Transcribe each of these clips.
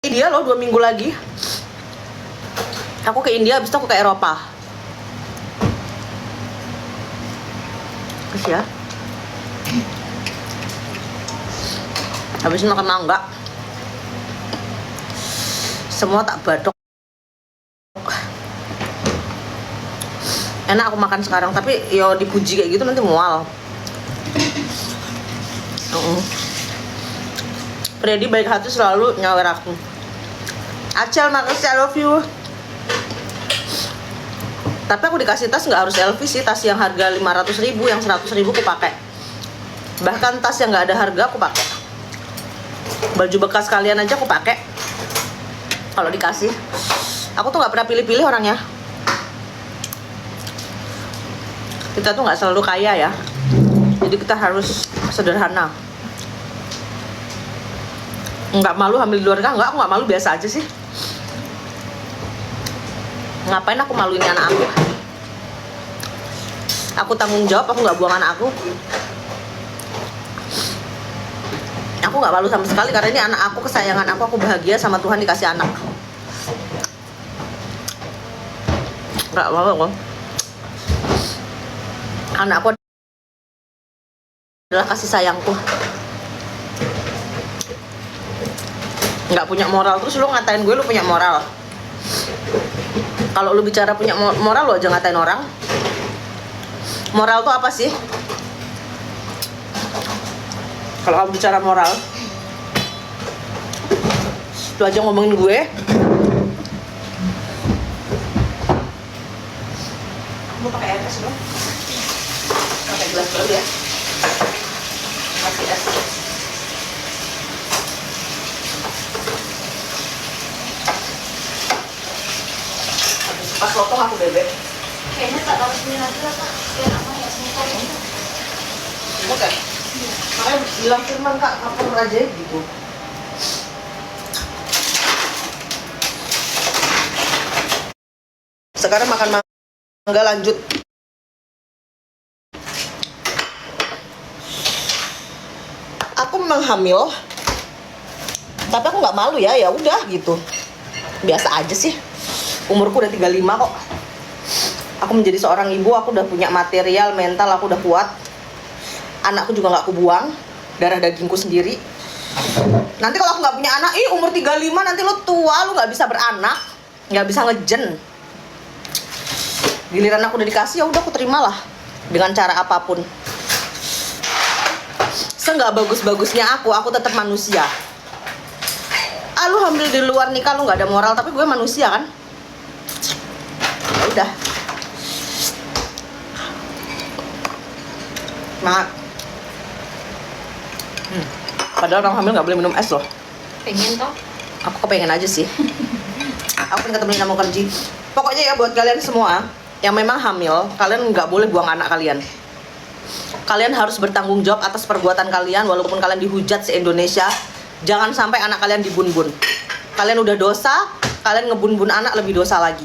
India loh 2 minggu lagi. Aku ke India, habis itu aku ke Eropa. Terus ya, habis makan mangga, semua tak badok. Enak aku makan sekarang, tapi yo dipuji kayak gitu nanti mual. Freddy baik hati selalu nyawer aku. Acel, makasih, I love you. Tapi aku dikasih tas nggak harus LV sih, tas yang harga 500.000, yang 100.000 aku pakai. Bahkan tas yang nggak ada harga aku pakai. Baju bekas kalian aja aku pakai. Kalau dikasih, aku tuh nggak pernah pilih-pilih orangnya. Kita tuh nggak selalu kaya ya, jadi kita harus sederhana. Nggak malu hamil di luar nikah? Nggak, aku nggak malu, biasa aja sih. Ngapain aku maluin anak aku? Aku tanggung jawab, aku nggak buang anak aku. Aku nggak malu sama sekali karena ini anak aku, kesayangan aku bahagia sama Tuhan dikasih anak. Nggak malu kok. Anakku adalah kasih sayangku. Nggak punya moral terus lu ngatain gue lu punya moral. Kalau lu bicara punya moral, lu aja ngatain orang. Moral tuh apa sih? Kalau kamu bicara moral, lu aja ngomongin gue. Mau pakai air es dong? Pakai gelas dulu ya. Kasih es. Pas potong aku bebek. Kayaknya tak taruh sini lagi lah Kak. Biar apa ya semua itu. Oke. Makanya bilang Firman Kak, kapur aja gitu. Sekarang makan mangga lanjut. Aku memang hamil, tapi aku nggak malu ya, ya udah gitu. Biasa aja sih. Umurku udah 35 kok. Aku menjadi seorang ibu, aku udah punya material, mental, aku udah kuat. Anakku juga nggak aku buang, darah dagingku sendiri. Nanti kalau aku nggak punya anak, umur 35 nanti lo tua, lo nggak bisa beranak, nggak bisa ngejen. Giliran aku udah dikasih, ya udah aku terimalah dengan cara apapun. Seenggak bagus-bagusnya aku tetap manusia. Lu hamil di luar nikah, lu nggak ada moral, tapi gue manusia kan. Ya udah. Semangat. Padahal orang hamil nggak boleh minum es loh. Pengen toh? Aku kepengen aja sih. Aku pengen ketemu sama kerja. Pokoknya ya buat kalian semua yang memang hamil, kalian nggak boleh buang anak kalian. Kalian harus bertanggung jawab atas perbuatan kalian, walaupun kalian dihujat se-Indonesia. Jangan sampai anak kalian dibun-bun. Kalian udah dosa, kalian ngebun-bun anak lebih dosa lagi.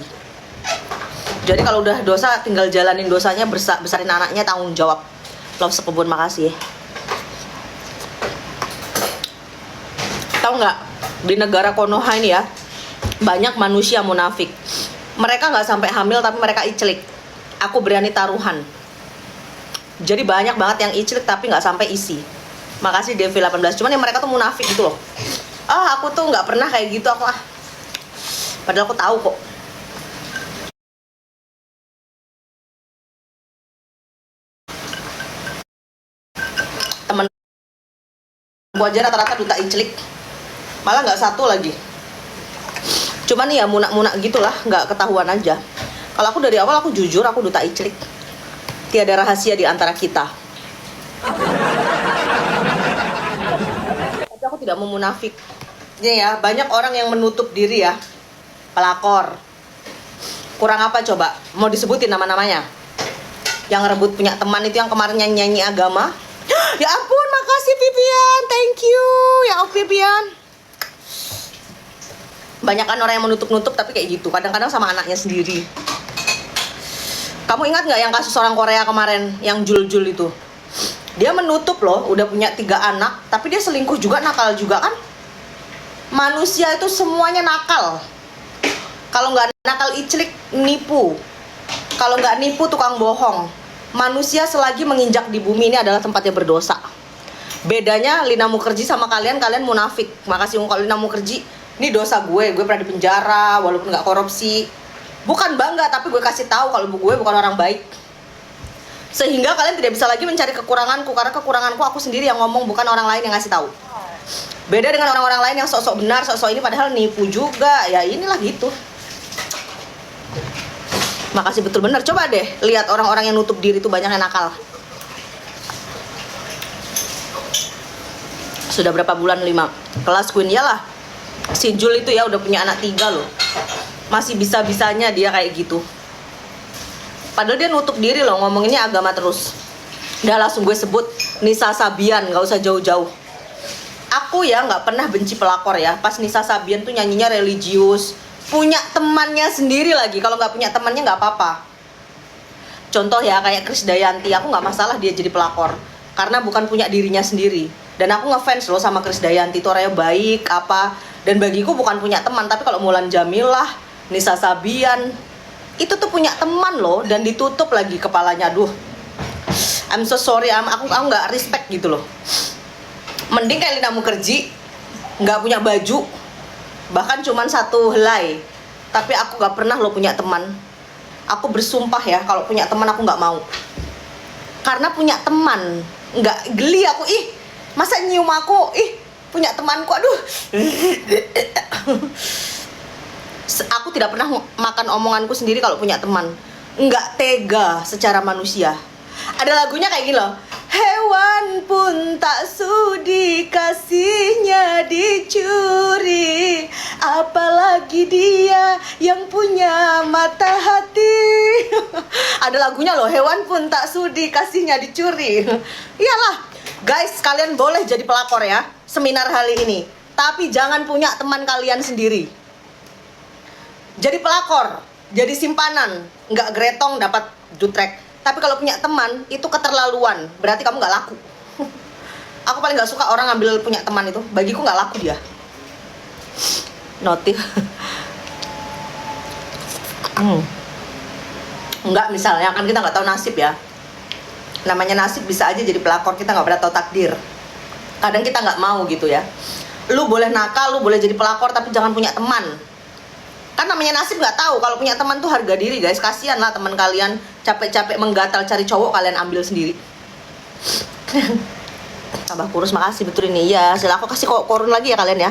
Jadi kalau udah dosa, tinggal jalanin dosanya, besarin anaknya, tanggung jawab. Love sekebun, makasih. Tahu nggak, di negara Konoha ini ya, banyak manusia munafik. Mereka nggak sampai hamil, tapi mereka iclik. Aku berani taruhan. Jadi banyak banget yang iclik, tapi nggak sampai isi. Makasih Devi 18. Cuman yang mereka tuh munafik gitu loh. Aku tuh nggak pernah kayak gitu, aku padahal aku tahu kok. Temen gua aja rata-rata duta iclik, malah nggak satu lagi. Cuman ya munak-munak gitulah, nggak ketahuan aja. Kalau aku dari awal aku jujur, aku duta iclik. Tiada rahasia di antara kita. Tapi aku tidak mau munafik. Ini ya, banyak orang yang menutup diri ya. Pelakor. Kurang apa coba? Mau disebutin nama-namanya? Yang rebut punya teman itu yang kemarin nyanyi agama. Ya ampun, makasih Vivian. Thank you. Ya Vivian. Banyak kan orang yang menutup-nutup tapi kayak gitu. Kadang-kadang sama anaknya sendiri. Kamu ingat nggak yang kasus orang Korea kemarin yang Jul-Jul itu? Dia menutup loh, udah punya 3 anak, tapi dia selingkuh juga, nakal juga kan? Manusia itu semuanya nakal. Kalau nggak nakal iclik, nipu. Kalau nggak nipu, tukang bohong. Manusia selagi menginjak di bumi ini adalah tempatnya berdosa. Bedanya Lina Mukherjee sama kalian munafik. Makasih kalau Lina Mukherjee, ini dosa gue pernah di penjara walaupun nggak korupsi. Bukan bangga, tapi gue kasih tahu kalau gue bukan orang baik. Sehingga kalian tidak bisa lagi mencari kekuranganku, karena kekuranganku aku sendiri yang ngomong, bukan orang lain yang ngasih tahu. Beda dengan orang-orang lain yang sok-sok benar, sok-sok ini padahal nipu juga. Ya inilah gitu. Makasih betul benar. Coba deh lihat orang-orang yang nutup diri itu banyak yang nakal. Sudah berapa bulan? 5. Kelas Queen yalah. Si Jul itu ya udah punya anak 3 loh. Masih bisa-bisanya dia kayak gitu. Padahal dia nutup diri loh, ngomonginnya agama terus. Udah langsung gue sebut Nisa Sabian, gak usah jauh-jauh. Aku ya nggak pernah benci pelakor ya. Pas Nisa Sabian tuh nyanyinya religius, punya temannya sendiri lagi. Kalau nggak punya temannya nggak apa-apa. Contoh ya kayak Krisdayanti, aku nggak masalah dia jadi pelakor karena bukan punya dirinya sendiri. Dan aku ngefans loh sama Krisdayanti, itu orangnya baik apa. Dan bagiku bukan punya teman, tapi kalau Mulan Jamilah, Nisa Sabian, itu tuh punya teman loh, dan ditutup lagi kepalanya. Aduh, I'm so sorry, aku nggak respect gitu loh. Mending kayak Lina Mukherjee, nggak punya baju, bahkan cuman 1 helai, tapi aku nggak pernah lo punya teman. Aku bersumpah ya, kalau punya teman aku nggak mau. Karena punya teman, nggak geli aku, ih, masa nyium aku, ih, punya temanku, aduh. Aku tidak pernah makan omonganku sendiri kalau punya teman. Nggak tega secara manusia. Ada lagunya kayak gini loh. Hewan pun tak sudi kasihnya dicuri, apalagi dia yang punya mata hati. Ada lagunya loh, hewan pun tak sudi kasihnya dicuri. Iyalah, guys, kalian boleh jadi pelakor ya, seminar hari ini. Tapi jangan punya teman kalian sendiri. Jadi pelakor, jadi simpanan, nggak gretong dapat jutrek. Tapi kalau punya teman, itu keterlaluan. Berarti kamu nggak laku. Aku paling nggak suka orang ngambil punya teman itu. Bagiku nggak laku dia. Notif. Enggak, misalnya kan kita nggak tahu nasib ya. Namanya nasib, bisa aja jadi pelakor, kita nggak pernah tahu takdir. Kadang kita nggak mau gitu ya. Lu boleh nakal, lu boleh jadi pelakor, tapi jangan punya teman. Kan namanya nasib nggak tahu. Kalau punya teman tuh harga diri guys. Kasihan lah teman kalian capek-capek menggatal cari cowok, kalian ambil sendiri. Tambah kurus, makasih betul ini ya. Sila aku kasih korun lagi ya kalian ya.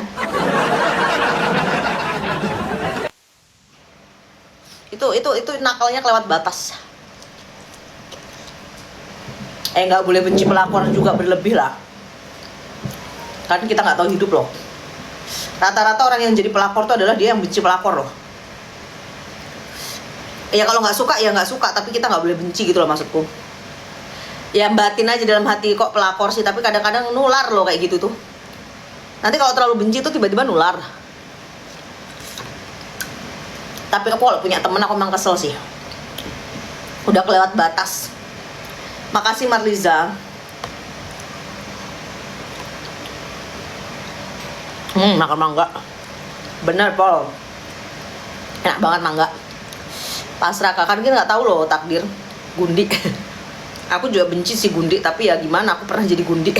Itu nakalnya kelewat batas. Nggak boleh benci pelakor juga berlebih lah. Kan kita nggak tahu hidup loh. Rata-rata orang yang jadi pelakor itu adalah dia yang benci pelakor loh. Ya kalau nggak suka ya nggak suka, tapi kita nggak boleh benci gitu loh maksudku. Ya batin aja dalam hati, kok pelakor sih, tapi kadang-kadang nular loh kayak gitu tuh. Nanti kalau terlalu benci tuh tiba-tiba nular. Tapi aku kalau punya temen aku memang kesel sih. Udah kelewat batas. Makasih Marliza. Makan mangga. Bener Pol, enak banget mangga. Pasrah, kan kita nggak tahu loh takdir. Gundi. Aku juga benci sih gundi, tapi ya gimana, aku pernah jadi gundi.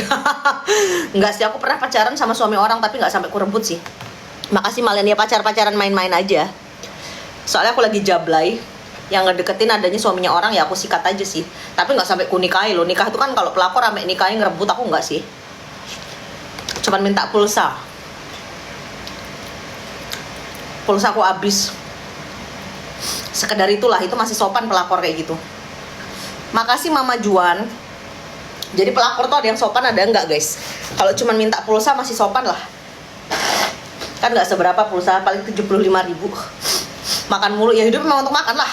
Enggak sih, aku pernah pacaran sama suami orang, tapi nggak sampai kurebut sih. Makasih Malenia, pacaran main-main aja. Soalnya aku lagi jablay, yang ngedeketin adanya suaminya orang, ya aku sikat aja sih. Tapi nggak sampai ku nikahi loh. Nikah itu kan kalau pelakor sampai nikahin ngerebut, aku nggak sih. Cuman minta pulsa. Pulsa aku habis. Sekedar itulah, itu masih sopan pelakor kayak gitu. Makasih Mama Juan. Jadi pelakor tuh ada yang sopan, ada enggak guys. Kalau cuma minta pulsa masih sopan lah. Kan nggak seberapa pulsa, paling 75.000. Makan mulu, ya hidup memang untuk makan lah.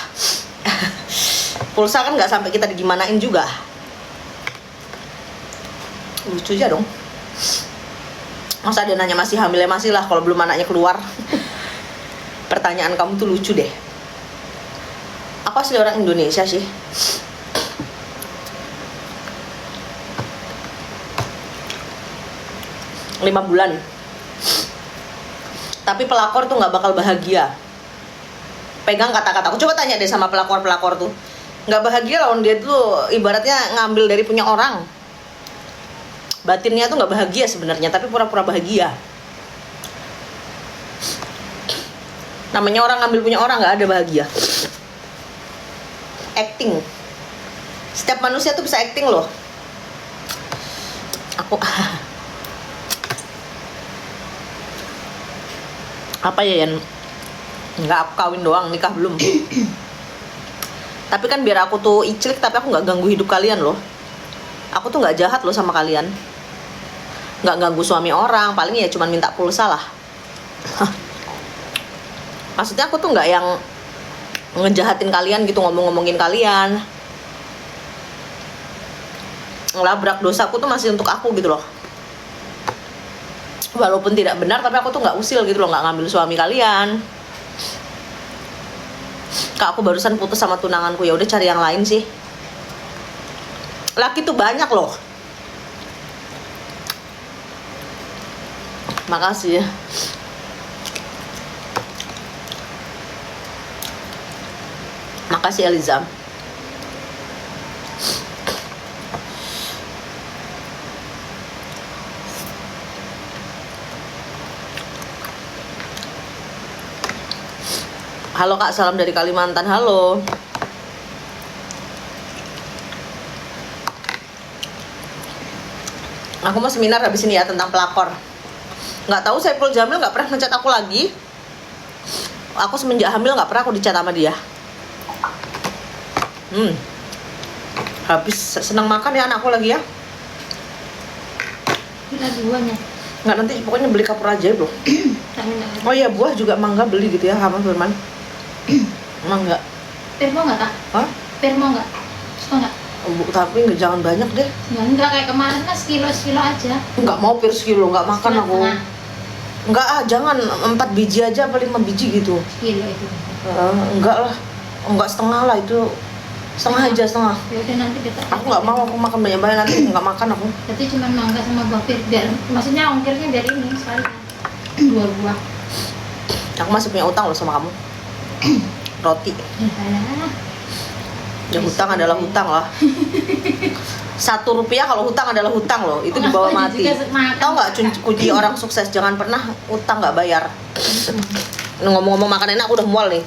Pulsa kan nggak sampai kita digimanain juga. Lucu aja dong. Masa dia nanya masih hamil, ya masih lah kalau belum anaknya keluar. Pertanyaan kamu tuh lucu deh. Aku asli orang Indonesia sih. Tapi pelakor tuh nggak bakal bahagia. Pegang kata-kata aku. Coba tanya deh sama pelakor-pelakor tuh. Nggak bahagia lawan dia tuh ibaratnya ngambil dari punya orang. Batinnya tuh nggak bahagia sebenarnya, tapi pura-pura bahagia. Namanya orang ngambil punya orang, nggak ada bahagia. Acting. Setiap manusia tuh bisa acting loh. Aku apa ya Yan? Nggak, aku kawin doang, nikah belum. Tapi kan biar aku tuh iclik, tapi aku nggak ganggu hidup kalian loh. Aku tuh nggak jahat loh sama kalian. Nggak ganggu suami orang, paling ya cuman minta pulsa lah. Maksudnya aku tuh nggak yang ngejahatin kalian gitu, ngomong-ngomongin kalian. Ngelabrak dosaku tuh masih untuk aku gitu loh. Walaupun tidak benar, tapi aku tuh nggak usil gitu loh, nggak ngambil suami kalian. Kak, aku barusan putus sama tunanganku, ya udah cari yang lain sih. Laki tuh banyak loh. Makasih ya. Makasih Eliza. Halo Kak, salam dari Kalimantan. Halo. Aku mau seminar habis ini ya tentang pelakor. Nggak tahu Saiful Jamil nggak pernah ngechat aku lagi. Aku semenjak hamil nggak pernah aku dicat sama dia. Habis senang makan ya anakku lagi ya. Kita duanya. Nggak, nanti pokoknya beli kapur ajaib loh. Oh iya, buah juga mangga beli gitu ya sama Firman. Mangga. Permo nggak Kak? Hah? Permo nggak? Suka nggak? Tapi nggak, jangan banyak deh. Ya, enggak kayak kemarin kan sekilo aja. Nggak mau pir sekilo, nggak makan Sekilo aku. setengah. Nggak jangan 4 biji aja, apa 5 biji gitu. Sekilo itu. Enggak lah, enggak setengah lah itu. Setengah aja, setengah. Ya udah nanti kita. Aku nggak mau, aku makan banyak-banyak nanti nggak makan aku. Berarti cuma mangga sama buah pir, biar maksudnya ongkirnya biar ini sekali. 2 buah. Aku masih punya utang loh sama kamu. Roti. Ya hutang adalah hutang lah. 1 rupiah kalau hutang adalah hutang loh. Itu dibawa Aku mati. juga makan. Tahu nggak kunci orang sukses? Jangan pernah utang nggak bayar. Ngomong-ngomong makan enak, aku udah mual nih.